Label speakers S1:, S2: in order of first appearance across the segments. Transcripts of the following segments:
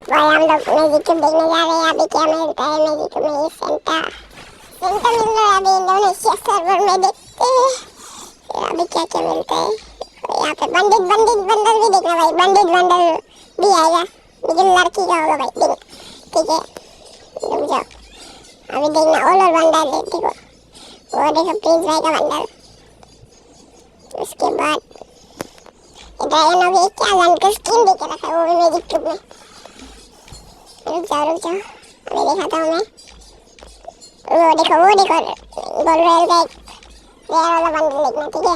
S1: भाई हम लोग मैजिक क्यूब देखने जा रहे हैं। अभी क्या मिलता है मैजिक क्यूब में? सेंटा सेंटा मिल रहा है अभी इंडोनेशिया सर्वर में। देखते हैं अभी क्या क्या मिलता है। यहाँ पे बंदित बंदित बंडल भी देखना भाई। बंदित बंडल भी आएगा लेकिन लड़की का होगा भाई। देख ठीक है रुक जाओ अभी देखना। ऑल और बंडल है देखो। वो देखो प्रिंस भाई का बंडल। उसके बाद ड्रैगन अभी क्या गन का स्किन देके रखा है वो भी मैजिक क्यूब में। रुक जाओ अभी दिखाता हूँ मैं। वो देखो गोल्ड रॉयल का एक रेयर वाला बंडल देखना ठीक है।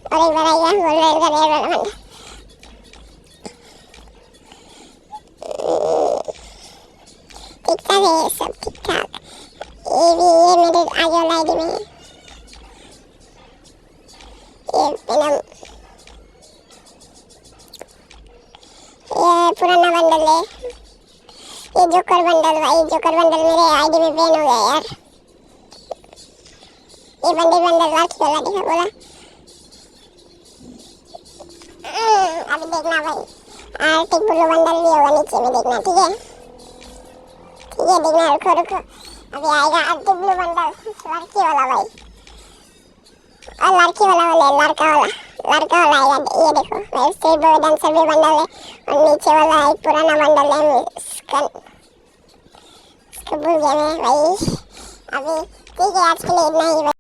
S1: और एक बार आएगा गोल्ड रॉयल का रेयर वाला बंडल। ठीक ठाक है सब ठीक ठाक। ये मेरे आगे वाला आईडी में है। ये वेनम ये पुराना बंडल है। ये जोकर बंडल भाई। जोकर बंडल मेरे आईडी में बैन हो गया यार। ये बंडल लड़की वाला दिखा बोला। अभी देखना भाई आर्टिक ब्लू बंडल भी होगा नीचे में देखना ठीक है। ठीक है देखना रुको अभी आएगा आर्टिक ब्लू बंडल लड़की वाला भाई। और लड़की वाला लड़का वाला आएगा। ये देखो मैं स्टेट बोर्ड डांसर भी बंडल है। और नीचे वाला एक पुराना बंडल है इसका भूल गया मैं भाई। अभी ठीक है आज के लिए इतना ही।